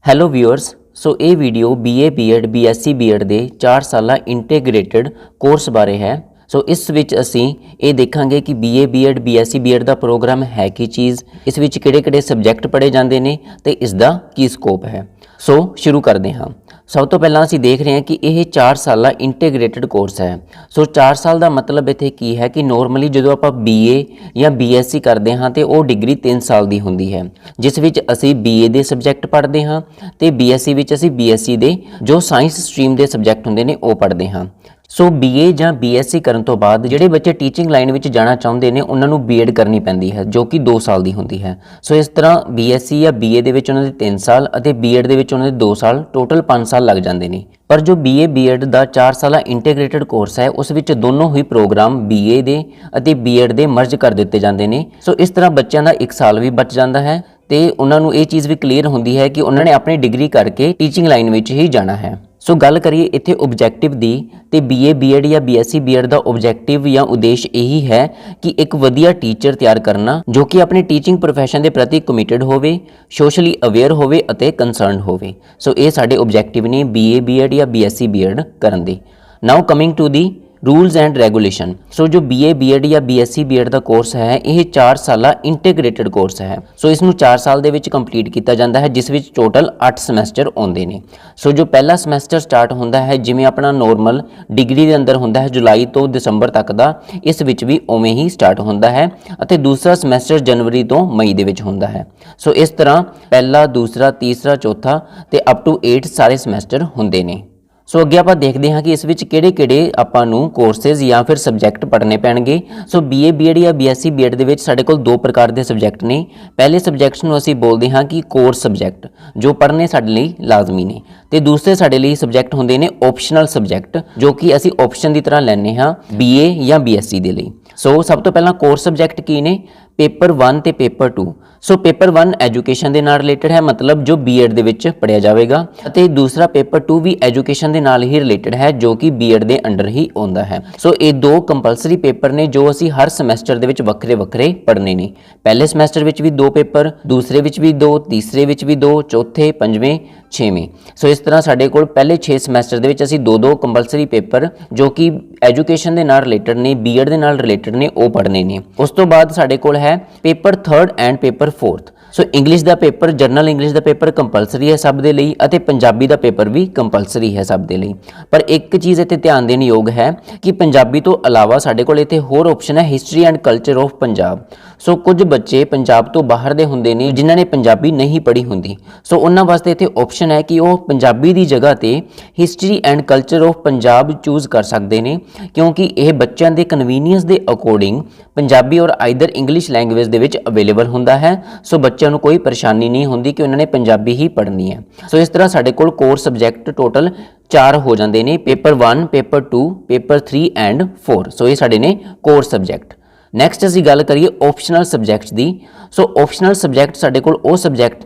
Hello viewers. So ਇਹ video BA BEd BSc BEd ਦੇ 4 ਸਾਲਾ ਇੰਟੀਗ੍ਰੇਟਿਡ ਕੋਰਸ ਬਾਰੇ ਹੈ। ਸੋ ਇਸ ਵਿੱਚ ਅਸੀਂ ਇਹ ਦੇਖਾਂਗੇ ਕਿ BA BEd BSc BEd ਦਾ ਪ੍ਰੋਗਰਾਮ ਹੈ ਕੀ ਚੀਜ਼, ਇਸ ਵਿੱਚ ਕਿਹੜੇ-ਕਿਹੜੇ ਸਬਜੈਕਟ ਪੜ੍ਹੇ ਜਾਂਦੇ ਨੇ ਤੇ ਇਸ ਦਾ ਕੀ ਸਕੋਪ ਹੈ। ਸੋ ਸ਼ੁਰੂ ਕਰਦੇ ਹਾਂ। ਸਭ ਤੋਂ ਪਹਿਲਾਂ ਅਸੀਂ ਦੇਖ ਰਹੇ ਹਾਂ ਕਿ ਇਹ 4 ਸਾਲਾ ਇੰਟੀਗ੍ਰੇਟਿਡ ਕੋਰਸ ਹੈ। ਸੋ 4 ਸਾਲ ਦਾ ਮਤਲਬ ਇੱਥੇ ਕੀ ਹੈ ਕਿ ਨੋਰਮਲੀ ਜਦੋਂ ਆਪਾਂ BA ਜਾਂ BSc ਕਰਦੇ ਹਾਂ ਤੇ ਉਹ ਡਿਗਰੀ 3 ਸਾਲ ਦੀ ਹੁੰਦੀ ਹੈ, ਜਿਸ ਵਿੱਚ ਅਸੀਂ BA ਦੇ ਸਬਜੈਕਟ ਪੜ੍ਹਦੇ ਹਾਂ ਤੇ BSc ਵਿੱਚ ਅਸੀਂ BSc ਦੇ ਜੋ ਸਾਇੰਸ ਸਟਰੀਮ ਦੇ ਸਬਜੈਕਟ ਹੁੰਦੇ ਨੇ ਉਹ ਪੜ੍ਹਦੇ ਹਾਂ। ਸੋ BA ਜਾਂ BSc ਕਰਨ ਤੋਂ ਬਾਅਦ ਜਿਹੜੇ ਬੱਚੇ ਟੀਚਿੰਗ ਲਾਈਨ ਵਿੱਚ ਜਾਣਾ ਚਾਹੁੰਦੇ ਨੇ ਉਹਨਾਂ ਨੂੰ BEd ਕਰਨੀ ਪੈਂਦੀ ਹੈ, ਜੋ ਕਿ 2 ਸਾਲ ਦੀ ਹੁੰਦੀ ਹੈ। ਸੋ ਇਸ ਤਰ੍ਹਾਂ BSc ਜਾਂ BA ਦੇ ਵਿੱਚ ਉਹਨਾਂ ਦੇ 3 ਸਾਲ ਅਤੇ BEd ਦੇ ਵਿੱਚ ਉਹਨਾਂ ਦੇ 2 ਸਾਲ, ਟੋਟਲ 5 ਸਾਲ ਲੱਗ ਜਾਂਦੇ ਨੇ। ਪਰ ਜੋ BA BEd ਦਾ 4 ਸਾਲਾ ਇੰਟੀਗ੍ਰੇਟਿਡ ਕੋਰਸ ਹੈ ਉਸ ਵਿੱਚ ਦੋਨੋਂ ਹੀ ਪ੍ਰੋਗਰਾਮ BA ਦੇ ਅਤੇ BEd ਦੇ ਮਰਜ ਕਰ ਦਿੱਤੇ ਜਾਂਦੇ ਨੇ। ਸੋ ਇਸ ਤਰ੍ਹਾਂ ਬੱਚਿਆਂ ਦਾ 1 ਸਾਲ ਵੀ ਬਚ ਜਾਂਦਾ ਹੈ ਤੇ ਉਹਨਾਂ ਨੂੰ ਇਹ ਚੀਜ਼ ਵੀ ਕਲੀਅਰ ਹੁੰਦੀ ਹੈ ਕਿ ਉਹਨਾਂ ਨੇ ਆਪਣੀ ਡਿਗਰੀ ਕਰਕੇ ਟੀਚਿੰਗ ਲਾਈਨ ਵਿੱਚ ਹੀ ਜਾਣਾ ਹੈ। ਸੋ ਗੱਲ ਕਰੀਏ ਇੱਥੇ ਓਬਜੈਕਟਿਵ ਦੀ ਤੇ BA BEd ਜਾਂ BSc BEd ਦਾ ਓਬਜੈਕਟਿਵ ਜਾਂ ਉਦੇਸ਼ ਇਹੀ ਹੈ ਕਿ ਇੱਕ ਵਧੀਆ ਟੀਚਰ ਤਿਆਰ ਕਰਨਾ ਜੋ ਕਿ ਆਪਣੇ ਟੀਚਿੰਗ ਪ੍ਰੋਫੈਸ਼ਨ ਦੇ ਪ੍ਰਤੀ ਕਮਿਟਡ ਹੋਵੇ, ਸੋਸ਼ਲੀ ਅਵੇਅਰ ਹੋਵੇ ਅਤੇ ਕੰਸਰਨਡ ਹੋਵੇ। ਸੋ ਇਹ ਸਾਡੇ ਓਬਜੈਕਟਿਵ ਨੇ BA BEd ਜਾਂ BSc BEd ਕਰਨ ਦੇ। ਨਾਓ coming to the rules and regulation. ਸੋ ਜੋ BA BEd ਜਾਂ BSc BEd ਦਾ ਕੋਰਸ ਹੈ ਇਹ 4 ਸਾਲਾ ਇੰਟੀਗ੍ਰੇਟਿਡ ਕੋਰਸ ਹੈ। ਸੋ ਇਸ ਨੂੰ 4 ਸਾਲ ਦੇ ਵਿੱਚ ਕੰਪਲੀਟ ਕੀਤਾ ਜਾਂਦਾ ਹੈ, ਜਿਸ ਵਿੱਚ ਟੋਟਲ 8 ਸਮੈਸਟਰ ਆਉਂਦੇ ਨੇ। ਸੋ ਜੋ ਪਹਿਲਾ ਸਮੈਸਟਰ ਸਟਾਰਟ ਹੁੰਦਾ ਹੈ ਜਿਵੇਂ ਆਪਣਾ ਨੋਰਮਲ ਡਿਗਰੀ ਦੇ ਅੰਦਰ ਹੁੰਦਾ ਹੈ ਜੁਲਾਈ ਤੋਂ ਦਸੰਬਰ ਤੱਕ ਦਾ, ਇਸ ਵਿੱਚ ਵੀ ਉਵੇਂ ਹੀ ਸਟਾਰਟ ਹੁੰਦਾ ਹੈ ਅਤੇ ਦੂਸਰਾ ਸਮੈਸਟਰ ਜਨਵਰੀ ਤੋਂ ਮਈ ਦੇ ਵਿੱਚ ਹੁੰਦਾ ਹੈ। ਸੋ ਇਸ ਤਰ੍ਹਾਂ ਪਹਿਲਾ, ਦੂਸਰਾ, ਤੀਸਰਾ, ਚੌਥਾ ਤੇ ਅਪ ਟੂ 8 ਸਾਰੇ ਸਮੈਸਟਰ ਹੁੰਦੇ ਨੇ। ਸੋ ਅੱਗੇ ਆਪਾਂ ਦੇਖਦੇ ਹਾਂ ਕਿ ਇਸ ਵਿੱਚ ਕਿਹੜੇ-ਕਿਹੜੇ ਆਪਾਂ ਨੂੰ ਕੋਰਸਿਸ ਜਾਂ ਫਿਰ ਸਬਜੈਕਟ ਪੜ੍ਹਨੇ ਪੈਣਗੇ। ਸੋ BA BEd ਜਾਂ BSc BEd ਦੇ ਵਿੱਚ ਸਾਡੇ ਕੋਲ 2 ਪ੍ਰਕਾਰ ਦੇ ਸਬਜੈਕਟ ਨੇ। ਪਹਿਲੇ ਸਬਜੈਕਟਸ ਨੂੰ ਅਸੀਂ ਬੋਲਦੇ ਹਾਂ ਕਿ ਕੋਰ ਸਬਜੈਕਟ, ਜੋ ਪੜ੍ਹਨੇ ਸਾਡੇ ਲਈ ਲਾਜ਼ਮੀ ਨੇ, ਤੇ ਦੂਸਰੇ ਸਾਡੇ ਲਈ ਸਬਜੈਕਟ ਹੁੰਦੇ ਨੇ ਓਪਸ਼ਨਲ ਸਬਜੈਕਟ, ਜੋ ਕਿ ਅਸੀਂ ਆਪਸ਼ਨ ਦੀ ਤਰ੍ਹਾਂ ਲੈਂਦੇ ਹਾਂ BA ਜਾਂ BSc ਦੇ ਲਈ। ਸੋ ਸਭ ਤੋਂ ਪਹਿਲਾਂ ਕੋਰ ਸਬਜੈਕਟ ਕੀ ਨੇ? ਪੇਪਰ 1 ਤੇ ਪੇਪਰ 2। ਸੋ ਪੇਪਰ 1 ਐਜੂਕੇਸ਼ਨ ਦੇ ਨਾਲ ਰਿਲੇਟਡ ਹੈ, ਮਤਲਬ ਜੋ BEd ਦੇ ਵਿੱਚ ਪੜ੍ਹਿਆ ਜਾਵੇਗਾ, ਅਤੇ ਦੂਸਰਾ ਪੇਪਰ 2 ਵੀ ਐਜੂਕੇਸ਼ਨ ਦੇ ਨਾਲ ਹੀ ਰਿਲੇਟਡ ਹੈ, ਜੋ ਕਿ BEd ਦੇ ਅੰਡਰ ਹੀ ਆਉਂਦਾ ਹੈ। ਸੋ ਇਹ 2 ਕੰਪਲਸਰੀ ਪੇਪਰ ਨੇ ਜੋ ਅਸੀਂ ਹਰ ਸਮੈਸਟਰ ਦੇ ਵਿੱਚ ਵੱਖਰੇ-ਵੱਖਰੇ ਪੜ੍ਹਨੇ ਨੇ। ਪਹਿਲੇ ਸਮੈਸਟਰ ਵਿੱਚ ਵੀ 2 ਪੇਪਰ, ਦੂਸਰੇ ਵਿੱਚ ਵੀ 2, ਤੀਸਰੇ ਵਿੱਚ ਵੀ 2, ਚੌਥੇ, ਪੰਜਵੇਂ, 6ਵੇਂ। ਸੋ ਇਸ ਤਰ੍ਹਾਂ ਸਾਡੇ ਕੋਲ ਪਹਿਲੇ 6 ਸਮੈਸਟਰ ਦੇ ਵਿੱਚ ਅਸੀਂ 2-2 ਕੰਪਲਸਰੀ ਪੇਪਰ ਜੋ ਕਿ ਐਜੂਕੇਸ਼ਨ ਦੇ ਨਾਲ ਰਿਲੇਟਡ ਨੇ, BEd ਦੇ ਨਾਲ ਰਿਲੇਟਡ ਨੇ, ਉਹ ਪੜ੍ਹਨੇ ਨੇ। ਉਸ ਤੋਂ ਬਾਅਦ ਸਾਡੇ ਕੋਲ ਹੈ paper 3rd and paper 4th। So English the paper, general English the paper compulsory ਹੈ ਸਭ ਦੇ ਲਈ, ਅਤੇ ਪੰਜਾਬੀ ਦਾ ਪੇਪਰ ਵੀ ਕੰਪਲਸਰੀ ਹੈ ਸਭ ਦੇ ਲਈ। ਪਰ ਇੱਕ ਚੀਜ਼ ਇੱਥੇ ਧਿਆਨ ਦੇਣ ਯੋਗ ਹੈ ਕਿ ਪੰਜਾਬੀ ਤੋਂ ਇਲਾਵਾ ਸਾਡੇ ਕੋਲ ਇੱਥੇ ਹੋਰ ਆਪਸ਼ਨ ਹੈ history and culture of Punjab. So ਕੁਝ ਬੱਚੇ ਪੰਜਾਬ ਤੋਂ ਬਾਹਰ ਦੇ ਹੁੰਦੇ ਨੇ ਜਿਨ੍ਹਾਂ ਨੇ ਪੰਜਾਬੀ ਨਹੀਂ ਪੜ੍ਹੀ ਹੁੰਦੀ। ਸੋ ਉਹਨਾਂ ਵਾਸਤੇ ਇੱਥੇ ਆਪਸ਼ਨ ਹੈ ਕਿ ਉਹ ਪੰਜਾਬੀ ਦੀ ਜਗ੍ਹਾ ਤੇ history and culture of Punjab choose ਕਰ ਸਕਦੇ ਨੇ, ਕਿਉਂਕਿ ਇਹ ਬੱਚਿਆਂ ਦੇ ਕਨਵੀਨੀਅੰਸ ਦੇ ਅਕੋਰਡਿੰਗ ਪੰਜਾਬੀ ਔਰ ਆਈਦਰ ਇੰਗਲਿਸ਼ ਲੈਂਗੁਏਜ ਦੇ ਵਿੱਚ ਅਵੇਲੇਬਲ ਹੁੰਦਾ ਹੈ। ਸੋ ਬੱਚਿਆਂ ਨੂੰ ਕੋਈ ਪਰੇਸ਼ਾਨੀ ਨਹੀਂ ਹੁੰਦੀ ਕਿ ਉਹਨਾਂ ਨੇ ਪੰਜਾਬੀ ਹੀ ਪੜ੍ਹਨੀ ਹੈ। ਸੋ ਇਸ ਤਰ੍ਹਾਂ ਸਾਡੇ ਕੋਲ ਕੋਰ ਸਬਜੈਕਟ ਟੋਟਲ 4 ਹੋ ਜਾਂਦੇ ਨੇ, ਪੇਪਰ 1, ਪੇਪਰ 2, ਪੇਪਰ 3 ਐਂਡ 4। ਸੋ ਇਹ ਸਾਡੇ ਨੇ ਕੋਰ ਸਬਜੈਕਟ। ਨੈਕਸਟ ਅਸੀਂ ਗੱਲ ਕਰੀਏ ਆਪਸ਼ਨਲ ਸਬਜੈਕਟਸ ਦੀ। ਸੋ ਆਪਸ਼ਨਲ ਸਬਜੈਕਟ ਸਾਡੇ ਕੋਲ ਉਹ ਸਬਜੈਕਟ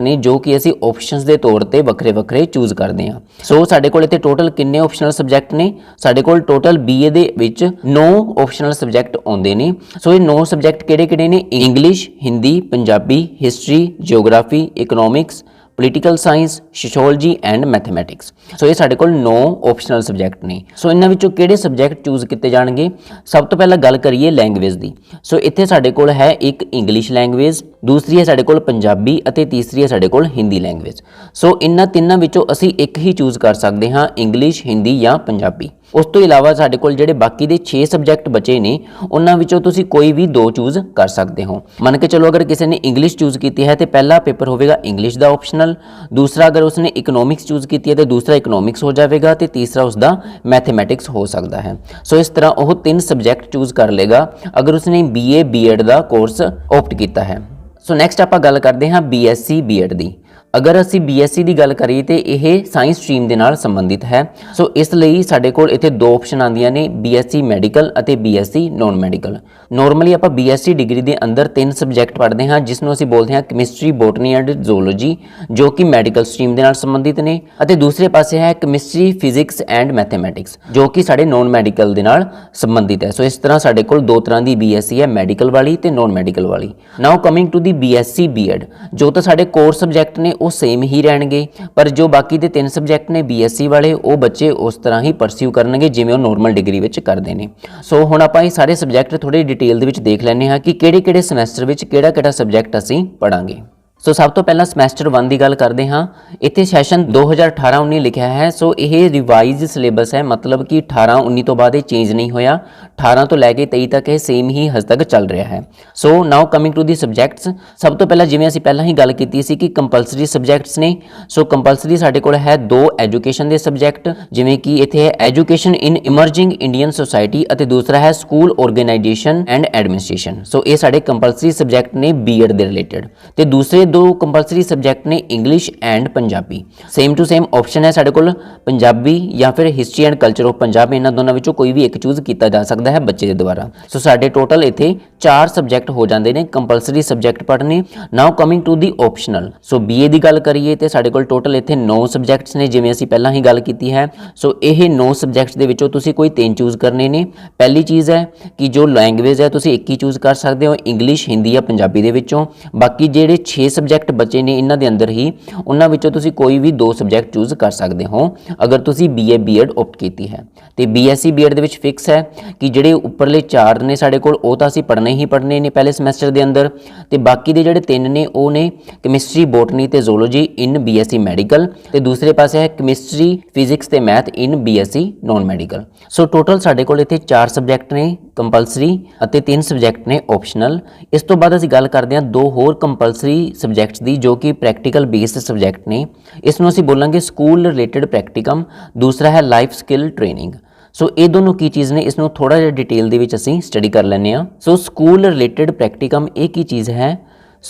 ਨੇ ਜੋ ਕਿ ਅਸੀਂ ਆਪਸ਼ਨਸ ਦੇ ਤੌਰ ਤੇ ਵੱਖਰੇ-ਵੱਖਰੇ ਚੂਜ਼ ਕਰਦੇ ਹਾਂ। ਸੋ ਸਾਡੇ ਕੋਲ ਇੱਥੇ ਟੋਟਲ ਕਿੰਨੇ ਆਪਸ਼ਨਲ ਸਬਜੈਕਟ ਨੇ? ਸਾਡੇ ਕੋਲ ਟੋਟਲ BA ਦੇ ਵਿੱਚ 9 ਆਪਸ਼ਨਲ ਸਬਜੈਕਟ ਆਉਂਦੇ ਨੇ। ਸੋ ਇਹ 9 ਸਬਜੈਕਟ ਕਿਹੜੇ-ਕਿਹੜੇ ਨੇ? English, Hindi, Punjabi, history, geography, economics, political science, sociology and mathematics. So ਇਹ ਸਾਡੇ ਕੋਲ 9 ਆਪਸ਼ਨਲ ਸਬਜੈਕਟ ਨੇ। ਸੋ ਇਹਨਾਂ ਵਿੱਚੋਂ ਕਿਹੜੇ ਸਬਜੈਕਟ ਚੂਜ਼ ਕੀਤੇ ਜਾਣਗੇ? ਸਭ ਤੋਂ ਪਹਿਲਾਂ ਗੱਲ ਕਰੀਏ ਲੈਂਗੁਏਜ ਦੀ। ਸੋ ਇੱਥੇ ਸਾਡੇ ਕੋਲ ਹੈ ਇੱਕ ਇੰਗਲਿਸ਼ ਲੈਂਗੁਏਜ, ਦੂਸਰੀ ਹੈ ਸਾਡੇ ਕੋਲ ਪੰਜਾਬੀ ਅਤੇ ਤੀਸਰੀ ਹੈ ਸਾਡੇ ਕੋਲ ਹਿੰਦੀ ਲੈਂਗੁਏਜ। ਸੋ ਇਹਨਾਂ ਤਿੰਨਾਂ ਵਿੱਚੋਂ ਅਸੀਂ ਇੱਕ ਹੀ ਚੂਜ਼ ਕਰ ਸਕਦੇ ਹਾਂ, ਇੰਗਲਿਸ਼, ਹਿੰਦੀ ਜਾਂ ਪੰਜਾਬੀ। ਉਸ ਤੋਂ ਇਲਾਵਾ ਸਾਡੇ ਕੋਲ ਜਿਹੜੇ ਬਾਕੀ ਦੇ 6 ਸਬਜੈਕਟ ਬਚੇ ਨੇ ਉਹਨਾਂ ਵਿੱਚੋਂ ਤੁਸੀਂ ਕੋਈ ਵੀ 2 ਚੂਜ਼ ਕਰ ਸਕਦੇ ਹੋ। ਮੰਨ ਕੇ ਚਲੋ ਅਗਰ ਕਿਸੇ ਨੇ ਇੰਗਲਿਸ਼ ਚੂਜ਼ ਕੀਤੀ ਹੈ ਤੇ ਪਹਿਲਾ ਪੇਪਰ ਹੋਵੇਗਾ ਇੰਗਲਿਸ਼ ਦਾ ਆਪਸ਼ਨਲ, ਦੂਸਰਾ ਅਗਰ ਉਸਨੇ ਇਕਨੋਮਿਕਸ ਚੂਜ਼ ਕੀਤੀ ਹੈ ਤੇ ਦੂਸਰਾ ਇਕਨੋਮਿਕਸ ਹੋ ਜਾਵੇਗਾ ਤੇ ਤੀਸਰਾ ਉਸਦਾ ਮੈਥਮੈਟਿਕਸ ਹੋ ਸਕਦਾ ਹੈ। ਸੋ ਇਸ ਤਰ੍ਹਾਂ ਉਹ 3 ਸਬਜੈਕਟ ਚੂਜ਼ ਕਰ ਲੇਗਾ ਅਗਰ ਉਸਨੇ BA BEd ਦਾ ਕੋਰਸ ਓਪਟ ਕੀਤਾ ਹੈ। ਸੋ ਨੈਕਸਟ ਆਪਾਂ ਗੱਲ ਕਰਦੇ ਹਾਂ BSc BEd ਦੀ। ਅਗਰ ਅਸੀਂ BSc ਦੀ ਗੱਲ ਕਰੀਏ ਤੇ ਇਹ ਸਾਇੰਸ ਸਟਰੀਮ ਦੇ ਨਾਲ ਸੰਬੰਧਿਤ ਹੈ। ਸੋ ਇਸ ਲਈ ਸਾਡੇ ਕੋਲ ਇੱਥੇ 2 ਆਪਸ਼ਨ ਆਉਂਦੀਆਂ ਨੇ, BSc ਮੈਡੀਕਲ ਅਤੇ BSc ਨੌਨ ਮੈਡੀਕਲ। ਨੋਰਮਲੀ ਆਪਾਂ BSc ਡਿਗਰੀ ਦੇ ਅੰਦਰ 3 ਸਬਜੈਕਟ ਪੜ੍ਹਦੇ ਹਾਂ, ਜਿਸ ਨੂੰ ਅਸੀਂ ਬੋਲਦੇ ਹਾਂ ਕੈਮਿਸਟਰੀ, ਬੋਟਨੀ ਐਂਡ ਜ਼ੂਲੋਜੀ, ਜੋ ਕਿ ਮੈਡੀਕਲ ਸਟਰੀਮ ਦੇ ਨਾਲ ਸੰਬੰਧਿਤ ਨੇ, ਅਤੇ ਦੂਸਰੇ ਪਾਸੇ ਹੈ ਕੈਮਿਸਟਰੀ, ਫਿਜ਼ਿਕਸ ਐਂਡ ਮੈਥਮੈਟਿਕਸ, ਜੋ ਕਿ ਸਾਡੇ ਨੌਨ ਮੈਡੀਕਲ ਦੇ ਨਾਲ ਸੰਬੰਧਿਤ ਹੈ। ਸੋ ਇਸ ਤਰ੍ਹਾਂ ਸਾਡੇ ਕੋਲ 2 ਤਰ੍ਹਾਂ ਦੀ BSc ਹੈ, ਮੈਡੀਕਲ ਵਾਲੀ ਤੇ ਨੌਨ ਮੈਡੀਕਲ ਵਾਲੀ। ਨਾਓ coming to the BSc BEd, ਜੋ ਤਾਂ ਸਾਡੇ ਕੋਰ ਸਬਜੈਕਟ ਨੇ ਉਹ ਸੇਮ ਹੀ ਰਹਿਣਗੇ, ਪਰ ਜੋ ਬਾਕੀ ਦੇ 3 ਸਬਜੈਕਟ ਨੇ BSc ਵਾਲੇ ਉਹ ਬੱਚੇ ਉਸ ਤਰ੍ਹਾਂ ਹੀ ਪਰਸਿਊ ਕਰਨਗੇ ਜਿਵੇਂ ਉਹ ਨੋਰਮਲ ਡਿਗਰੀ ਵਿੱਚ ਕਰਦੇ ਨੇ। ਸੋ ਹੁਣ ਆਪਾਂ ਇਹ ਸਾਰੇ ਸਬਜੈਕਟ ਥੋੜੇ ਡਿਟੇਲ ਦੇ ਵਿੱਚ ਦੇਖ ਲੈਂਦੇ ਹਾਂ ਕਿ ਕਿਹੜੇ-ਕਿਹੜੇ ਸਮੈਸਟਰ ਵਿੱਚ ਕਿਹੜਾ-ਕਿਹੜਾ ਸਬਜੈਕਟ ਅਸੀਂ ਪੜਾਂਗੇ। ਸੋ ਸਭ ਤੋਂ ਪਹਿਲਾਂ ਸਮੈਸਟਰ 1 ਦੀ ਗੱਲ ਕਰਦੇ ਹਾਂ। ਇੱਥੇ ਸੈਸ਼ਨ 2018-19 ਲਿਖਿਆ ਹੈ। ਸੋ ਇਹ ਰਿਵਾਈਜ਼ ਸਿਲੇਬਸ ਹੈ, ਮਤਲਬ ਕਿ 18-19 ਤੋਂ ਬਾਅਦ ਇਹ ਚੇਂਜ ਨਹੀਂ ਹੋਇਆ, 18 ਤੋਂ ਲੈ ਕੇ 23 ਤੱਕ ਇਹ ਸੇਮ ਹੀ ਹਜੇ ਤੱਕ ਚੱਲ ਰਿਹਾ ਹੈ। ਸੋ ਨਾਓ ਕਮਿੰਗ ਟੂ ਦੀ ਸਬਜੈਕਟਸ। ਸਭ ਤੋਂ ਪਹਿਲਾਂ ਜਿਵੇਂ ਅਸੀਂ ਪਹਿਲਾਂ ਹੀ ਗੱਲ ਕੀਤੀ ਸੀ ਕਿ ਕੰਪਲਸਰੀ ਸਬਜੈਕਟਸ ਨੇ। ਸੋ ਕੰਪਲਸਰੀ ਸਾਡੇ ਕੋਲ ਹੈ 2 ਐਜੂਕੇਸ਼ਨ ਦੇ ਸਬਜੈਕਟ, ਜਿਵੇਂ ਕਿ ਇੱਥੇ ਹੈ ਐਜੂਕੇਸ਼ਨ ਇਨ ਇਮਰਜਿੰਗ ਇੰਡੀਅਨ ਸੋਸਾਇਟੀ ਅਤੇ ਦੂਸਰਾ ਹੈ ਸਕੂਲ ਆਰਗੇਨਾਈਜੇਸ਼ਨ ਐਂਡ ਐਡਮਿਨਿਸਟ੍ਰੇਸ਼ਨ। ਸੋ ਇਹ ਸਾਡੇ ਕੰਪਲਸਰੀ ਸਬਜੈਕਟ ਨੇ B.Ed ਦੇ ਰਿਲੇਟਡ। ਤੇ ਦੂਸਰੇ 2 ਕੰਪਲਸਰੀ ਸਬਜੈਕਟ ਨੇ English and Punjabi. Same to same option ਹੈ ਸਾਡੇ ਕੋਲ, ਪੰਜਾਬੀ ਜਾਂ ਫਿਰ history and culture of Punjab. ਇਹਨਾਂ ਦੋਨਾਂ ਵਿੱਚੋਂ ਕੋਈ ਵੀ ਇੱਕ ਚੂਜ਼ ਕੀਤਾ ਜਾ ਸਕਦਾ ਹੈ ਬੱਚੇ ਦੇ ਦੁਆਰਾ। ਸੋ ਸਾਡੇ ਟੋਟਲ ਇੱਥੇ 4 ਸਬਜੈਕਟ ਹੋ ਜਾਂਦੇ ਨੇ ਕੰਪਲਸਰੀ ਸਬਜੈਕਟ ਪੜ੍ਹਨੇ। ਨਾਓ coming to the optional. So BA ਦੀ ਗੱਲ ਕਰੀਏ ਤੇ ਸਾਡੇ ਕੋਲ ਟੋਟਲ ਇੱਥੇ 9 ਸਬਜੈਕਟਸ ਨੇ, ਜਿਵੇਂ ਅਸੀਂ ਪਹਿਲਾਂ ਹੀ ਗੱਲ ਕੀਤੀ ਹੈ। ਸੋ ਇਹ 9 ਸਬਜੈਕਟਸ ਦੇ ਵਿੱਚੋਂ ਤੁਸੀਂ ਕੋਈ 3 ਚੂਜ਼ ਕਰਨੇ ਨੇ। ਪਹਿਲੀ ਚੀਜ਼ ਹੈ ਕਿ ਜੋ ਲੈਂਗੁਏਜ ਹੈ ਤੁਸੀਂ ਇੱਕ ਹੀ ਚੂਜ਼ ਕਰ ਸਕਦੇ ਹੋ, ਇੰਗਲਿਸ਼, ਹਿੰਦੀ ਜਾਂ ਪੰਜਾਬੀ ਦੇ ਵਿੱਚੋਂ। ਬਾਕੀ ਜਿਹੜੇ 6 ਸਬਜੈਕਟ ਬਚੇ ਨੇ ਇਹਨਾਂ ਦੇ ਅੰਦਰ ਹੀ, ਉਹਨਾਂ ਵਿੱਚੋਂ ਤੁਸੀਂ ਕੋਈ ਵੀ 2 ਸਬਜੈਕਟ ਚੂਜ਼ ਕਰ ਸਕਦੇ ਹੋ ਅਗਰ ਤੁਸੀਂ BA B.Ed ਓਪਟ ਕੀਤੀ ਹੈ। ਤੇ BSc B.Ed ਦੇ ਵਿੱਚ ਫਿਕਸ ਹੈ ਕਿ ਜਿਹੜੇ ਉੱਪਰਲੇ 4 ਨੇ ਸਾਡੇ ਕੋਲ ਉਹ ਤਾਂ ਅਸੀਂ ਪੜ੍ਹਨੇ ਹੀ ਪੜ੍ਹਨੇ ਨੇ ਪਹਿਲੇ ਸਮੈਸਟਰ ਦੇ ਅੰਦਰ, ਤੇ ਬਾਕੀ ਦੇ ਜਿਹੜੇ 3 ਨੇ ਉਹ ਨੇ ਕੈਮਿਸਟਰੀ, ਬੋਟਨੀ ਤੇ ਜ਼ੂਲੋਜੀ ਇਨ BSc ਮੈਡੀਕਲ, ਤੇ ਦੂਸਰੇ ਪਾਸੇ ਹੈ ਕੈਮਿਸਟਰੀ, ਫਿਜ਼ਿਕਸ ਤੇ ਮੈਥ ਇਨ BSc ਨੌਨ ਮੈਡੀਕਲ। ਸੋ ਟੋਟਲ ਸਾਡੇ ਕੋਲ ਇੱਥੇ 4 ਸਬਜੈਕਟ ਨੇ ਕੰਪਲਸਰੀ ਅਤੇ 3 ਸਬਜੈਕਟ ਨੇ ਆਪਸ਼ਨਲ। ਇਸ ਤੋਂ ਬਾਅਦ ਅਸੀਂ ਗੱਲ ਕਰਦੇ ਹਾਂ 2 ਹੋਰ ਕੰਪਲਸਰੀ ਸਬਜੈਕਟਸ ਦੀ ਜੋ ਕਿ ਪ੍ਰੈਕਟੀਕਲ ਬੇਸਡ ਸਬਜੈਕਟ ਨੇ। ਇਸ ਨੂੰ ਅਸੀਂ ਬੋਲਾਂਗੇ ਸਕੂਲ ਰਿਲੇਟਡ ਪ੍ਰੈਕਟੀਕਮ, ਦੂਸਰਾ ਹੈ ਲਾਈਫ ਸਕਿੱਲ ਟ੍ਰੇਨਿੰਗ। ਸੋ ਇਹ ਦੋਨੋਂ ਕੀ ਚੀਜ਼ ਨੇ, ਇਸ ਨੂੰ ਥੋੜਾ ਜਿਹਾ ਡਿਟੇਲ ਦੇ ਵਿੱਚ ਅਸੀਂ ਸਟੱਡੀ ਕਰ ਲੈਂਦੇ ਹਾਂ। ਸੋ ਸਕੂਲ ਰਿਲੇਟਡ ਪ੍ਰੈਕਟੀਕਮ ਇਹ ਕੀ ਚੀਜ਼ ਹੈ?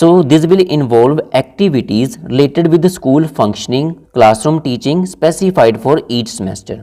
So this will involve activities related with the school functioning, classroom teaching specified for each semester.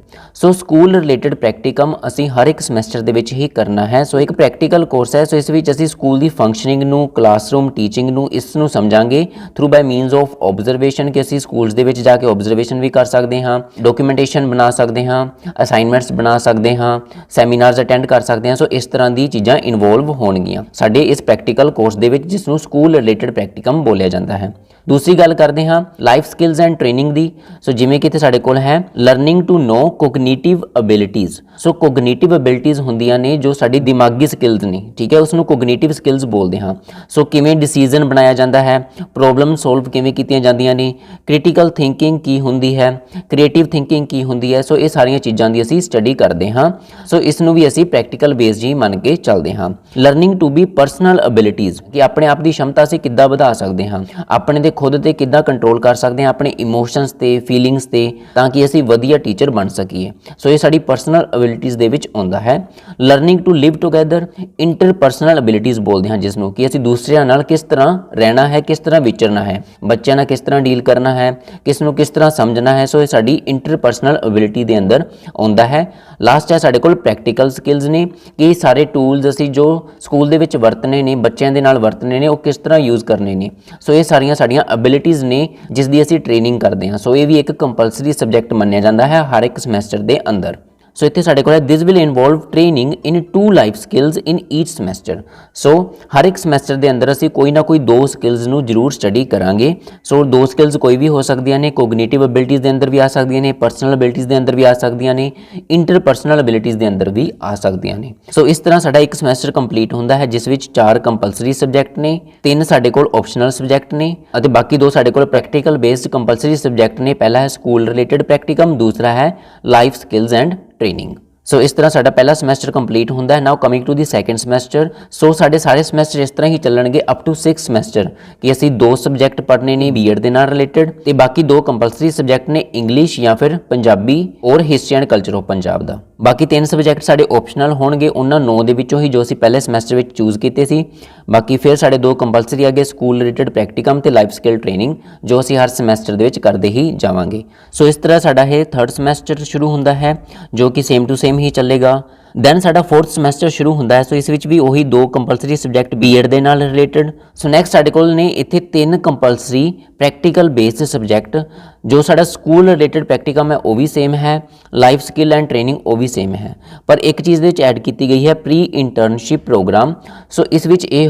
So school related practicum ਅਸੀਂ ਹਰ ਇੱਕ ਸਮੈਸਟਰ ਦੇ ਵਿੱਚ ਹੀ ਕਰਨਾ ਹੈ। ਸੋ ਇੱਕ ਪ੍ਰੈਕਟੀਕਲ ਕੋਰਸ ਹੈ। ਸੋ ਇਸ ਵਿੱਚ ਅਸੀਂ ਸਕੂਲ ਦੀ ਫੰਕਸ਼ਨਿੰਗ ਨੂੰ, ਕਲਾਸਰੂਮ ਟੀਚਿੰਗ ਨੂੰ, ਇਸ ਨੂੰ ਸਮਝਾਂਗੇ through by means of observation, ਕਿ ਅਸੀਂ ਸਕੂਲਸ ਦੇ ਵਿੱਚ ਜਾ ਕੇ ਆਬਜ਼ਰਵੇਸ਼ਨ ਵੀ ਕਰ ਸਕਦੇ ਹਾਂ, ਡਾਕੂਮੈਂਟੇਸ਼ਨ ਬਣਾ ਸਕਦੇ ਹਾਂ, ਅਸਾਈਨਮੈਂਟਸ ਬਣਾ ਸਕਦੇ ਹਾਂ, ਸੈਮੀਨਾਰਸ ਅਟੈਂਡ ਕਰ ਸਕਦੇ ਹਾਂ। ਸੋ ਇਸ ਤਰ੍ਹਾਂ ਦੀ ਚੀਜ਼ਾਂ ਇਨਵੋਲਵ ਹੋਣਗੀਆਂ ਸਾਡੇ ਇਸ ਪ੍ਰੈਕਟੀਕਲ ਕੋਰਸ ਦੇ ਵਿੱਚ, ਜਿਸ ਨੂੰ ਸਕੂਲ ਰਿਲੇਟਡ ਪ੍ਰੈਕਟੀਕਮ ਬੋਲਿਆ ਜਾਂਦਾ ਹੈ। ਦੂਸਰੀ ਗੱਲ ਕਰਦੇ ਹਾਂ ਲਾਈਫ ਸਕਿੱਲਸ ਐਂਡ ਟ੍ਰੇਨਿੰਗ ਦੀ। ਸੋ ਜਿਵੇਂ ਕਿ ਇੱਥੇ ਸਾਡੇ ਕੋਲ ਹੈ learning to know cognitive abilities. So cognitive abilities ਹੁੰਦੀਆਂ ਨੇ ਜੋ ਸਾਡੀ ਦਿਮਾਗੀ ਸਕਿੱਲਸ ਨੇ, ਠੀਕ ਹੈ, ਉਸ ਨੂੰ ਕੋਗਨੀਟਿਵ ਸਕਿੱਲਸ ਬੋਲਦੇ ਹਾਂ। ਸੋ ਕਿਵੇਂ ਡਿਸੀਜਨ ਬਣਾਇਆ ਜਾਂਦਾ ਹੈ, ਪ੍ਰੋਬਲਮ ਸੋਲਵ ਕਿਵੇਂ ਕੀਤੀਆਂ ਜਾਂਦੀਆਂ ਨੇ, ਕ੍ਰਿਟੀਕਲ ਥਿੰਕਿੰਗ ਕੀ ਹੁੰਦੀ ਹੈ, ਕ੍ਰੀਏਟਿਵ ਥਿੰਕਿੰਗ ਕੀ ਹੁੰਦੀ ਹੈ। ਸੋ ਇਹ ਸਾਰੀਆਂ ਚੀਜ਼ਾਂ ਦੀ ਅਸੀਂ ਸਟੱਡੀ ਕਰਦੇ ਹਾਂ। ਸੋ ਇਸ ਨੂੰ ਵੀ ਅਸੀਂ ਪ੍ਰੈਕਟੀਕਲ ਬੇਸਡ ਹੀ ਮੰਨ ਕੇ ਚੱਲਦੇ ਹਾਂ। Learning to be personal abilities, ਕਿ ਆਪਣੇ ਆਪ ਦੀ ਸ਼ਮਤਾ ਅਸੀਂ ਕਿੱਦਾਂ ਵਧਾ ਸਕਦੇ ਹਾਂ, ਆਪਣੇ ਦੇ ਖੁਦ ਤੇ ਕਿੱਦਾਂ ਕੰਟਰੋਲ ਕਰ ਸਕਦੇ ਹਾਂ, ਆਪਣੇ ਇਮੋਸ਼ਨਸ ਤੇ ਫੀਲਿੰਗਸ ਤੇ, ਤਾਂ ਕਿ ਅਸੀਂ ਵਧੀਆ ਟੀਚਰ ਬਣ ਸਕੀਏ। ਸੋ ਇਹ ਸਾਡੀ ਪਰਸਨਲ ਅਬਿਲਿਟੀਜ਼ ਦੇ ਵਿੱਚ ਆਉਂਦਾ ਹੈ। Learning to live together, interpersonal abilities ਬੋਲਦੇ ਹਾਂ ਜਿਸ ਨੂੰ, ਕਿ ਅਸੀਂ ਦੂਸਰਿਆਂ ਨਾਲ ਕਿਸ ਤਰ੍ਹਾਂ ਰਹਿਣਾ ਹੈ, ਕਿਸ ਤਰ੍ਹਾਂ ਵਿਚਰਨਾ ਹੈ, ਬੱਚਿਆਂ ਨਾਲ ਕਿਸ ਤਰ੍ਹਾਂ ਡੀਲ ਕਰਨਾ ਹੈ, ਕਿਸ ਨੂੰ ਕਿਸ ਤਰ੍ਹਾਂ ਸਮਝਣਾ ਹੈ। ਸੋ ਇਹ ਸਾਡੀ ਇੰਟਰਪਰਸਨਲ ਅਬਿਲਿਟੀ ਦੇ ਅੰਦਰ ਆਉਂਦਾ ਹੈ। ਲਾਸਟ ਹੈ ਸਾਡੇ ਕੋਲ ਪ੍ਰੈਕਟੀਕਲ ਸਕਿੱਲਸ ਨੇ, ਕਿ ਸਾਰੇ ਟੂਲਸ ਅਸੀਂ ਜੋ ਸਕੂਲ ਦੇ ਵਿੱਚ ਵਰਤਨੇ ਨੇ, ਬੱਚਿਆਂ ਦੇ ਨਾਲ ਵਰਤਨੇ ਨੇ, ਉਹ ਕਿਸ ਤਰ੍ਹਾਂ ਯੂਜ਼ ਕਰਨੇ ਨੇ। ਸੋ ਇਹ ਸਾਰੀਆਂ ਸਾਡੀਆਂ ਅਬਿਲਿਟੀਜ਼ ਨੇ ਜਿਸ ਦੀ ਅਸੀਂ ਟ੍ਰੇਨਿੰਗ ਕਰਦੇ ਹਾਂ। ਸੋ ਇਹ ਵੀ ਇੱਕ ਕੰਪਲਸਰੀ ਸਬਜੈਕਟ ਮੰਨਿਆ ਜਾਂਦਾ ਹੈ ਹਰ ਇੱਕ ਸਮੈਸਟਰ ਦੇ ਅੰਦਰ। ਸੋ ਇੱਥੇ ਸਾਡੇ ਕੋਲ ਹੈ this will involve training in 2 life skills in each semester. So ਹਰ ਇੱਕ ਸਮੈਸਟਰ ਦੇ ਅੰਦਰ ਅਸੀਂ ਕੋਈ ਨਾ ਕੋਈ 2 ਸਕਿੱਲਸ ਨੂੰ ਜ਼ਰੂਰ ਸਟੱਡੀ ਕਰਾਂਗੇ। ਸੋ 2 ਸਕਿੱਲਸ ਕੋਈ ਵੀ ਹੋ ਸਕਦੀਆਂ ਨੇ, ਕੋਗਨੀਟਿਵ ਅਬਿਲਿਟੀਜ਼ ਦੇ ਅੰਦਰ ਵੀ ਆ ਸਕਦੀਆਂ ਨੇ, ਪਰਸਨਲ ਅਬਿਲਿਟੀਜ਼ ਦੇ ਅੰਦਰ ਵੀ ਆ ਸਕਦੀਆਂ ਨੇ, ਇੰਟਰਪਰਸਨਲ ਅਬਿਲਿਟੀਜ਼ ਦੇ ਅੰਦਰ ਵੀ ਆ ਸਕਦੀਆਂ ਨੇ। ਸੋ ਇਸ ਤਰ੍ਹਾਂ ਸਾਡਾ ਇੱਕ ਸਮੈਸਟਰ ਕੰਪਲੀਟ ਹੁੰਦਾ ਹੈ ਜਿਸ ਵਿੱਚ 4 ਕੰਪਲਸਰੀ ਸਬਜੈਕਟ ਨੇ, 3 ਸਾਡੇ ਕੋਲ ਆਪਸ਼ਨਲ ਸਬਜੈਕਟ ਨੇ ਅਤੇ ਬਾਕੀ 2 ਸਾਡੇ ਕੋਲ ਪ੍ਰੈਕਟੀਕਲ ਬੇਸਡ ਕੰਪਲਸਰੀ ਸਬਜੈਕਟ ਨੇ। ਪਹਿਲਾ ਹੈ ਸਕੂਲ ਰਿਲੇਟਡ ਪ੍ਰੈਕਟੀਕਮ, ਦੂਸਰਾ ਹੈ ਲਾਈਫ ਸਕਿੱਲਸ ਐਂਡ ਟ੍ਰੇਨਿੰਗ। ਸੋ ਇਸ ਤਰ੍ਹਾਂ ਸਾਡਾ ਪਹਿਲਾ ਸਮੈਸਟਰ ਕੰਪਲੀਟ ਹੁੰਦਾ ਹੈ। ਨਾਓ coming to the second semester. ਸੋ ਸਾਡੇ ਸਾਰੇ ਸਮੈਸਟਰ ਇਸ ਤਰ੍ਹਾਂ ਹੀ ਚੱਲਣਗੇ ਅਪ ਟੂ 6 ਸਮੈਸਟਰ, ਕਿ ਅਸੀਂ 2 ਸਬਜੈਕਟ ਪੜ੍ਹਨੇ ਨੇ B.Ed ਦੇ ਨਾਲ ਰਿਲੇਟਡ, ਤੇ ਬਾਕੀ 2 ਕੰਪਲਸਰੀ ਸਬਜੈਕਟ ਨੇ ਇੰਗਲਿਸ਼ ਜਾਂ ਫਿਰ ਪੰਜਾਬੀ ਔਰ history and culture of Punjab ਦਾ। ਬਾਕੀ 3 ਸਬਜੈਕਟ ਸਾਡੇ ਆਪਸ਼ਨਲ ਹੋਣਗੇ, ਉਹਨਾਂ 9 ਦੇ ਵਿੱਚੋਂ ਹੀ ਜੋ ਅਸੀਂ ਪਹਿਲੇ ਸਮੈਸਟਰ ਵਿੱਚ ਚੂਜ਼ ਕੀਤੇ ਸੀ। ਬਾਕੀ ਫਿਰ ਸਾਡੇ 2 ਕੰਪਲਸਰੀ ਆਗੇ, ਸਕੂਲ ਰਿਲੇਟਡ ਪ੍ਰੈਕਟੀਕਮ ਤੇ ਲਾਈਫ ਸਕਿੱਲ ਟ੍ਰੇਨਿੰਗ, ਜੋ ਅਸੀਂ ਹਰ ਸਮੈਸਟਰ ਦੇ ਵਿੱਚ ਕਰਦੇ ਹੀ ਜਾਵਾਂਗੇ। ਸੋ ਇਸ ਤਰ੍ਹਾਂ ਸਾਡਾ ਇਹ 3rd ਸਮੈਸਟਰ ਸ਼ੁਰੂ ਹੁੰਦਾ ਹੈ ਜੋ ਕਿ ਸੇਮ ਟੂ ਸੇਮ ਹੀ ਚੱਲੇਗਾ। ਦੈਨ ਸਾਡਾ 4th ਸਮੈਸਟਰ ਸ਼ੁਰੂ ਹੁੰਦਾ ਹੈ। ਸੋ ਇਸ ਵਿੱਚ ਵੀ ਉਹੀ 2 ਕੰਪਲਸਰੀ ਸਬਜੈਕਟ ਬੀਐਡ ਦੇ ਨਾਲ ਰਿਲੇਟਡ। ਸੋ ਨੈਕਸਟ ਸਾਡੇ ਕੋਲ ਨੇ ਇੱਥੇ 3 ਕੰਪਲਸਰੀ ਪ੍ਰੈਕਟੀਕਲ ਬੇਸਡ ਸਬਜੈਕਟ। ਜੋ ਸਾਡਾ ਸਕੂਲ ਰਿਲੇਟਡ ਪ੍ਰੈਕਟੀਕਮ ਹੈ ਉਹ ਵੀ ਸੇਮ ਹੈ, ਲਾਈਫ ਸਕਿੱਲ ਐਂਡ ਟ੍ਰੇਨਿੰਗ ਉਹ ਵੀ ਸੇਮ ਹੈ, ਪਰ ਇੱਕ ਚੀਜ਼ ਦੇ ਵਿੱਚ ਐਡ ਕੀਤੀ ਗਈ ਹੈ ਪ੍ਰੀ ਇੰਟਰਨਸ਼ਿਪ ਪ੍ਰੋਗਰਾਮ। ਸੋ ਇਸ ਵਿੱਚ ਇਹ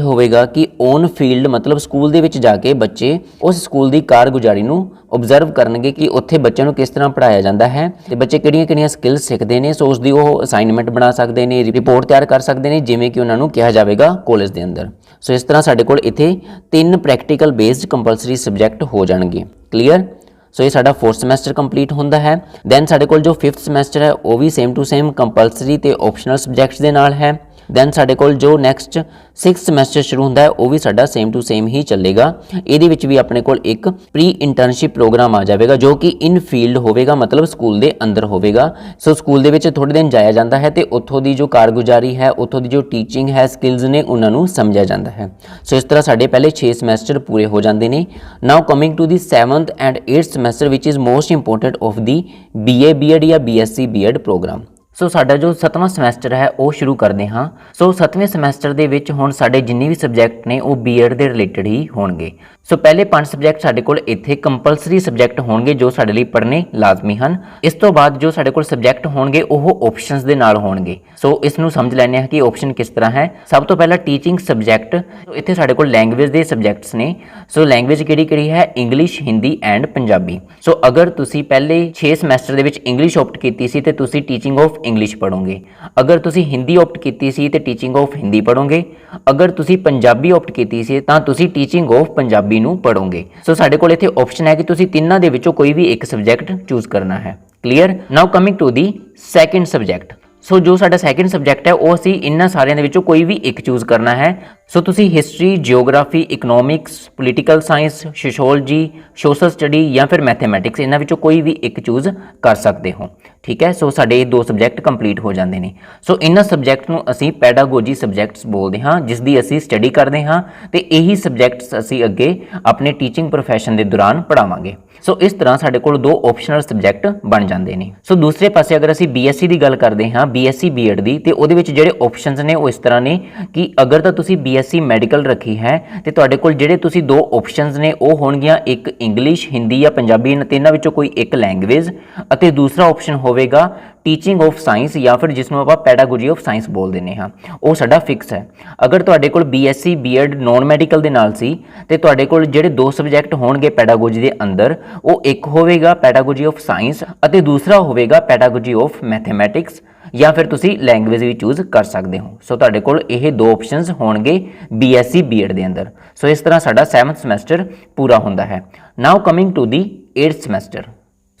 ਹੋਵੇਗਾ ਕਿ ਔਨ ਫੀਲਡ ਮਤਲਬ ਸਕੂਲ ਦੇ ਵਿੱਚ ਜਾ ਕੇ ਬੱਚੇ ਉਸ ਸਕੂਲ ਦੀ ਕਾਰਗੁਜ਼ਾਰੀ ਨੂੰ ਓਬਜ਼ਰਵ ਕਰਨਗੇ ਕਿ ਉੱਥੇ ਬੱਚਿਆਂ ਨੂੰ ਕਿਸ ਤਰ੍ਹਾਂ ਪੜ੍ਹਾਇਆ ਜਾਂਦਾ ਹੈ ਤੇ ਬੱਚੇ ਕਿਹੜੀਆਂ-ਕਿਹੜੀਆਂ ਸਕਿੱਲ ਸਿੱਖਦੇ ਨੇ। ਸੋ ਉਸ ਦੀ ਉਹ ਅਸਾਈਨਮੈਂਟ ਬਣਾ ਸਕਦੇ ਨੇ, ਰਿਪੋਰਟ ਤਿਆਰ ਕਰ ਸਕਦੇ ਨੇ, ਜਿਵੇਂ ਕਿ ਉਹਨਾਂ ਨੂੰ ਕਿਹਾ ਜਾਵੇਗਾ ਕਾਲਜ ਦੇ ਅੰਦਰ। ਸੋ ਇਸ ਤਰ੍ਹਾਂ ਸਾਡੇ ਕੋਲ ਇੱਥੇ 3 ਪ੍ਰੈਕਟੀਕਲ ਬੇਸਡ ਕੰਪਲਸਰੀ ਸਬਜੈਕਟ ਹੋ ਜਾਣਗੇ। ਕਲੀਅਰ। ਸੋ ਇਹ ਸਾਡਾ 4th ਸਮੈਸਟਰ ਕੰਪਲੀਟ ਹੁੰਦਾ ਹੈ। ਦੈਨ ਸਾਡੇ ਕੋਲ ਜੋ 5th ਸਮੈਸਟਰ ਹੈ ਉਹ ਵੀ ਸੇਮ ਟੂ ਸੇਮ ਕੰਪਲਸਰੀ ਤੇ ਆਪਸ਼ਨਲ ਸਬਜੈਕਟਸ ਦੇ ਨਾਲ ਹੈ। ਦੈਨ ਸਾਡੇ ਕੋਲ ਜੋ ਨੈਕਸਟ 6th ਸਮੈਸਟਰ ਸ਼ੁਰੂ ਹੁੰਦਾ ਹੈ ਉਹ ਵੀ ਸਾਡਾ ਸੇਮ ਟੂ ਸੇਮ ਹੀ ਚੱਲੇਗਾ। ਇਹਦੇ ਵਿੱਚ ਵੀ ਆਪਣੇ ਕੋਲ ਇੱਕ ਪ੍ਰੀ ਇੰਟਰਨਸ਼ਿਪ ਪ੍ਰੋਗਰਾਮ ਆ ਜਾਵੇਗਾ ਜੋ ਕਿ ਇਨ ਫੀਲਡ ਹੋਵੇਗਾ, ਮਤਲਬ ਸਕੂਲ ਦੇ ਅੰਦਰ ਹੋਵੇਗਾ। ਸੋ ਸਕੂਲ ਦੇ ਵਿੱਚ ਥੋੜ੍ਹੇ ਦਿਨ ਜਾਇਆ ਜਾਂਦਾ ਹੈ ਤੇ ਉੱਥੋਂ ਦੀ ਜੋ ਕਾਰਗੁਜ਼ਾਰੀ ਹੈ, ਉੱਥੋਂ ਦੀ ਜੋ ਟੀਚਿੰਗ ਹੈ, ਸਕਿੱਲਸ ਨੇ, ਉਹਨਾਂ ਨੂੰ ਸਮਝਿਆ ਜਾਂਦਾ ਹੈ। ਸੋ ਇਸ ਤਰ੍ਹਾਂ ਸਾਡੇ ਪਹਿਲੇ 6 ਸਮੈਸਟਰ ਪੂਰੇ ਹੋ ਜਾਂਦੇ ਨੇ। ਨਾਓ coming to the 7th and 8th semester which is most important of the BA BEd ਜਾਂ BSc BEd ਪ੍ਰੋਗਰਾਮ। ਸੋ ਸਾਡਾ ਜੋ 7ਵਾਂ ਸਮੈਸਟਰ ਹੈ ਉਹ ਸ਼ੁਰੂ ਕਰਦੇ ਹਾਂ। ਸੋ 7ਵੇਂ ਸਮੈਸਟਰ ਦੇ ਵਿੱਚ ਹੁਣ ਸਾਡੇ ਜਿੰਨੇ ਵੀ ਸਬਜੈਕਟ ਨੇ ਉਹ BEd ਦੇ ਰਿਲੇਟਡ ਹੀ ਹੋਣਗੇ। ਸੋ ਪਹਿਲੇ 5 ਸਬਜੈਕਟ ਸਾਡੇ ਕੋਲ ਇੱਥੇ ਕੰਪਲਸਰੀ ਸਬਜੈਕਟ ਹੋਣਗੇ ਜੋ ਸਾਡੇ ਲਈ ਪੜ੍ਹਨੇ ਲਾਜ਼ਮੀ ਹਨ। ਇਸ ਤੋਂ ਬਾਅਦ ਜੋ ਸਾਡੇ ਕੋਲ ਸਬਜੈਕਟ ਹੋਣਗੇ ਉਹ ਆਪਸ਼ਨਸ ਦੇ ਨਾਲ ਹੋਣਗੇ। ਸੋ ਇਸ ਨੂੰ ਸਮਝ ਲੈਂਦੇ ਹਾਂ ਕਿ ਆਪਸ਼ਨ ਕਿਸ ਤਰ੍ਹਾਂ ਹੈ। ਸਭ ਤੋਂ ਪਹਿਲਾਂ ਟੀਚਿੰਗ ਸਬਜੈਕਟ। ਇੱਥੇ ਸਾਡੇ ਕੋਲ ਲੈਂਗੁਏਜ ਦੇ ਸਬਜੈਕਟਸ ਨੇ। ਸੋ ਲੈਂਗੁਏਜ ਕਿਹੜੀ ਹੈ? English, Hindi and Punjabi. So ਅਗਰ ਤੁਸੀਂ ਪਹਿਲੇ 6 ਸਮੈਸਟਰ ਦੇ ਵਿੱਚ ਇੰਗਲਿਸ਼ ਓਪਟ ਕੀਤੀ ਸੀ ਤੇ ਤੁਸੀਂ ਟੀਚਿੰਗ ਆਫ ਇੰਗਲਿਸ਼ ਪੜ੍ਹੋਗੇ। ਅਗਰ ਤੁਸੀਂ ਹਿੰਦੀ ਓਪਟ ਕੀਤੀ ਸੀ ਤੇ ਟੀਚਿੰਗ ਆਫ ਹਿੰਦੀ ਪੜ੍ਹੋਗੇ। ਅਗਰ ਤੁਸੀਂ ਪੰਜਾਬੀ ਓਪਟ ਕੀਤੀ ਸੀ ਤਾਂ ਤੁਸੀਂ ਟੀਚਿੰਗ ਆਫ ਪੰਜਾਬੀ ਨੂੰ ਪੜ੍ਹੋਗੇ। ਸੋ ਸਾਡੇ ਕੋਲ ਇੱਥੇ ਆਪਸ਼ਨ ਹੈ ਕਿ ਤੁਸੀਂ ਤਿੰਨਾਂ ਦੇ ਵਿੱਚੋਂ ਕੋਈ ਵੀ ਇੱਕ ਸਬਜੈਕਟ ਚੂਜ਼ ਕਰਨਾ ਹੈ। Clear. Now coming to the second subject. ਸੋ ਜੋ ਸਾਡਾ ਸੈਕਿੰਡ ਸਬਜੈਕਟ ਹੈ ਉਹ ਅਸੀਂ ਇਹਨਾਂ ਸਾਰਿਆਂ ਦੇ ਵਿੱਚੋਂ ਕੋਈ ਵੀ ਇੱਕ ਚੂਜ਼ ਕਰਨਾ ਹੈ। ਸੋ ਤੁਸੀਂ history, geography, economics, political science, sociology, social study ਜਾਂ ਫਿਰ ਮੈਥਮੈਟਿਕਸ, ਇਹਨਾਂ ਵਿੱਚੋਂ ਕੋਈ ਵੀ ਇੱਕ ਚੂਜ਼ ਕਰ ਸਕਦੇ ਹੋ। ਠੀਕ ਹੈ। ਸੋ ਸਾਡੇ ਇਹ 2 ਸਬਜੈਕਟ ਕੰਪਲੀਟ ਹੋ ਜਾਂਦੇ ਨੇ। ਸੋ ਇਹਨਾਂ ਸਬਜੈਕਟ ਨੂੰ ਅਸੀਂ ਪੈਡਾਗੋਜੀ ਸਬਜੈਕਟਸ ਬੋਲਦੇ ਹਾਂ, ਜਿਸ ਦੀ ਅਸੀਂ ਸਟੱਡੀ ਕਰਦੇ ਹਾਂ ਤੇ ਇਹੀ ਸਬਜੈਕਟਸ ਅਸੀਂ ਅੱਗੇ ਆਪਣੇ ਟੀਚਿੰਗ ਪ੍ਰੋਫੈਸ਼ਨ ਦੇ ਦੌਰਾਨ ਪੜ੍ਹਾਵਾਂਗੇ। ਸੋ ਇਸ ਤਰ੍ਹਾਂ ਸਾਡੇ ਕੋਲ 2 ਆਪਸ਼ਨਲ ਸਬਜੈਕਟ ਬਣ ਜਾਂਦੇ ਨੇ। ਸੋ ਦੂਸਰੇ ਪਾਸੇ ਅਗਰ ਅਸੀਂ BSc ਦੀ ਗੱਲ ਕਰਦੇ ਹਾਂ, BSc BEd ਦੀ, ਤੇ ਉਹਦੇ ਵਿੱਚ ਜਿਹੜੇ ਆਪਸ਼ਨਸ ਨੇ ਉਹ ਇਸ ਤਰ੍ਹਾਂ ਨੇ ਕਿ ਅਗਰ ਤਾਂ ਤੁਸੀਂ BSc ਮੈਡੀਕਲ ਰੱਖੀ ਹੈ ਤੇ ਤੁਹਾਡੇ ਕੋਲ ਜਿਹੜੇ ਤੁਸੀਂ 2 ਆਪਸ਼ਨਸ ਨੇ ਉਹ ਹੋਣਗੀਆਂ, ਇੱਕ ਇੰਗਲਿਸ਼, ਹਿੰਦੀ ਜਾਂ ਪੰਜਾਬੀ, ਇਹਨਾਂ ਤਿੰਨਾਂ ਵਿੱਚੋਂ ਕੋਈ ਇੱਕ ਲੈਂਗੁਏਜ, ਅਤੇ ਦੂਸਰਾ ਆਪਸ਼ਨ ਹੋਵੇਗਾ ਟੀਚਿੰਗ ਆਫ ਸਾਇੰਸ ਜਾਂ ਫਿਰ ਜਿਸ ਨੂੰ ਆਪਾਂ ਪੈਡਾਗੋਜੀ ਆਫ ਸਾਇੰਸ ਬੋਲ ਦਿੰਦੇ ਹਾਂ। ਉਹ ਸਾਡਾ ਫਿਕਸ ਹੈ। ਅਗਰ ਤੁਹਾਡੇ ਕੋਲ BSc BEd ਨੋਨ ਮੈਡੀਕਲ ਦੇ ਨਾਲ ਸੀ ਤੇ ਤੁਹਾਡੇ ਕੋਲ ਜਿਹੜੇ 2 ਸਬਜੈਕਟ ਹੋਣਗੇ ਪੈਡਾਗੋਜੀ ਦੇ ਅੰਦਰ, ਉਹ ਇੱਕ ਹੋਵੇਗਾ ਪੈਡਾਗੋਜੀ ਆਫ ਸਾਇੰਸ ਅਤੇ ਦੂਸਰਾ ਹੋਵੇਗਾ ਪੈਡਾਗੋਜੀ ਆਫ ਮੈਥਮੈਟਿਕਸ, ਜਾਂ ਫਿਰ ਤੁਸੀਂ ਲੈਂਗੁਏਜ ਵੀ ਚੂਜ਼ ਕਰ ਸਕਦੇ ਹੋ। ਸੋ ਤੁਹਾਡੇ ਕੋਲ ਇਹ 2 ਆਪਸ਼ਨਸ ਹੋਣਗੇ BSc BEd ਦੇ ਅੰਦਰ। ਸੋ ਇਸ ਤਰ੍ਹਾਂ ਸਾਡਾ 7th ਸਮੈਸਟਰ ਪੂਰਾ ਹੁੰਦਾ ਹੈ। ਨਾਓ coming to the 8th semester.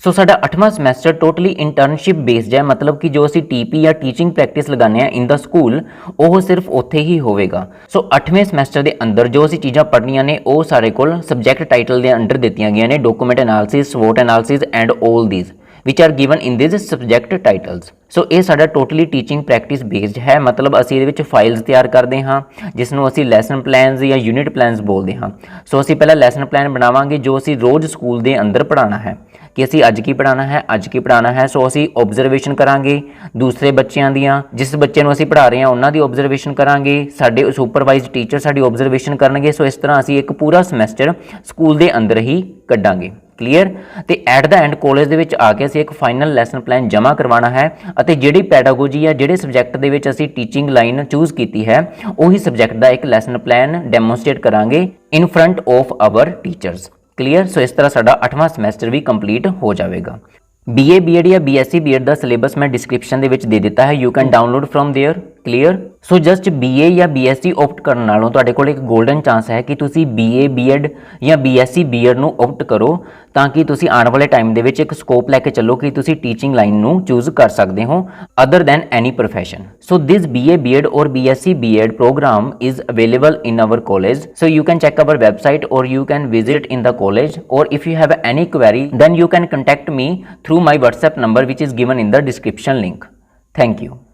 ਸੋ ਸਾਡਾ 8ਵਾਂ ਸਮੈਸਟਰ ਟੋਟਲੀ ਇੰਟਰਨਸ਼ਿਪ ਬੇਸਡ ਹੈ, ਮਤਲਬ ਕਿ ਜੋ ਅਸੀਂ TP ਜਾਂ ਟੀਚਿੰਗ ਪ੍ਰੈਕਟਿਸ ਲਗਾਉਂਦੇ ਹਾਂ ਇਨ ਦਾ ਸਕੂਲ, ਉਹ ਸਿਰਫ ਉੱਥੇ ਹੀ ਹੋਵੇਗਾ। ਸੋ 8ਵੇਂ ਸਮੈਸਟਰ ਦੇ ਅੰਦਰ ਜੋ ਅਸੀਂ ਚੀਜ਼ਾਂ ਪੜ੍ਹਨੀਆਂ ਨੇ ਉਹ ਸਾਰੇ ਕੋਲ ਸਬਜੈਕਟ ਟਾਈਟਲ ਦੇ ਅੰਡਰ ਦਿੱਤੀਆਂ ਗਈਆਂ ਨੇ, document analysis, SWOT analysis and all these which are given in these subject titles। ਸੋ ਇਹ ਸਾਡਾ ਟੋਟਲੀ ਟੀਚਿੰਗ ਪ੍ਰੈਕਟਿਸ ਬੇਸਡ ਹੈ, ਮਤਲਬ ਅਸੀਂ ਇਹਦੇ ਵਿੱਚ ਫਾਈਲਸ ਤਿਆਰ ਕਰਦੇ ਹਾਂ ਜਿਸ ਨੂੰ ਅਸੀਂ ਲੈਸਨ ਪਲਾਨਸ ਜਾਂ ਯੂਨਿਟ ਪਲਾਨਸ ਬੋਲਦੇ ਹਾਂ। ਸੋ ਅਸੀਂ ਪਹਿਲਾਂ ਲੈਸਨ ਪਲਾਨ ਬਣਾਵਾਂਗੇ ਜੋ ਅਸੀਂ ਰੋਜ਼ ਸਕੂਲ ਦੇ ਅੰਦਰ ਪੜ੍ਹਾਉਣਾ ਹੈ ਕਿ ਅਸੀਂ ਅੱਜ ਕੀ ਪੜ੍ਹਾਉਣਾ ਹੈ। ਸੋ ਅਸੀਂ ਆਬਜ਼ਰਵੇਸ਼ਨ ਕਰਾਂਗੇ ਦੂਸਰੇ ਬੱਚਿਆਂ ਦੀਆਂ, ਜਿਸ ਬੱਚੇ ਨੂੰ ਅਸੀਂ ਪੜ੍ਹਾ ਰਹੇ ਹਾਂ ਉਹਨਾਂ ਦੀ ਆਬਜ਼ਰਵੇਸ਼ਨ ਕਰਾਂਗੇ, ਸਾਡੇ ਸੁਪਰਵਾਈਜ਼ਡ ਟੀਚਰ ਸਾਡੀ ਆਬਜ਼ਰਵੇਸ਼ਨ ਕਰਨਗੇ। ਸੋ ਇਸ ਤਰ੍ਹਾਂ ਅਸੀਂ ਇੱਕ ਪੂਰਾ ਸਮੈਸਟਰ ਸਕੂਲ ਦੇ ਅੰਦਰ ਹੀ ਕੱਢਾਂਗੇ। ਕਲੀਅਰ। ਤੇ ਐਟ ਦਾ ਐਂਡ ਕਾਲਜ ਦੇ ਵਿੱਚ ਆ ਕੇ ਅਸੀਂ ਇੱਕ ਫਾਈਨਲ ਲੈਸਨ ਪਲਾਨ ਜਮ੍ਹਾਂ ਕਰਵਾਉਣਾ ਹੈ ਅਤੇ ਜਿਹੜੀ ਪੈਡਾਗੋਜੀ ਜਾਂ ਜਿਹੜੇ ਸਬਜੈਕਟ ਦੇ ਵਿੱਚ ਅਸੀਂ ਟੀਚਿੰਗ ਲਾਈਨ ਚੂਜ਼ ਕੀਤੀ ਹੈ ਉਹੀ ਸਬਜੈਕਟ ਦਾ ਇੱਕ ਲੈਸਨ ਪਲਾਨ ਡੈਮੋਨਸਟ੍ਰੇਟ ਕਰਾਂਗੇ in front of our teachers. Clear. So ਇਸ ਤਰ੍ਹਾਂ ਸਾਡਾ 8ਵਾਂ ਸਮੈਸਟਰ ਵੀ ਕੰਪਲੀਟ ਹੋ ਜਾਵੇਗਾ। BA BEd ਜਾਂ BSc BEd ਦਾ ਸਿਲੇਬਸ ਮੈਂ ਡਿਸਕ੍ਰਿਪਸ਼ਨ ਦੇ ਵਿੱਚ ਦੇ ਦਿੱਤਾ ਹੈ, you can download from there. Clear. So just BA ਜਾਂ BSc ਓਪਟ ਕਰਨ ਨਾਲੋਂ ਤੁਹਾਡੇ ਕੋਲ ਇੱਕ ਗੋਲਡਨ ਚਾਂਸ ਹੈ ਕਿ ਤੁਸੀਂ BA BEd ਜਾਂ BSc BEd ਨੂੰ ਓਪਟ ਕਰੋ ਤਾਂ ਕਿ ਤੁਸੀਂ ਆਉਣ ਵਾਲੇ ਟਾਈਮ ਦੇ ਵਿੱਚ ਇੱਕ ਸਕੋਪ ਲੈ ਕੇ ਚੱਲੋ ਕਿ ਤੁਸੀਂ ਟੀਚਿੰਗ ਲਾਈਨ ਨੂੰ ਚੂਜ਼ ਕਰ ਸਕਦੇ ਹੋ other than any profession. So this BA BEd or BSc BEd program is available in our college. So you can check our website or you can visit in the college, or if you have any query then you can contact me through my WhatsApp number which is given in the description link. Thank you.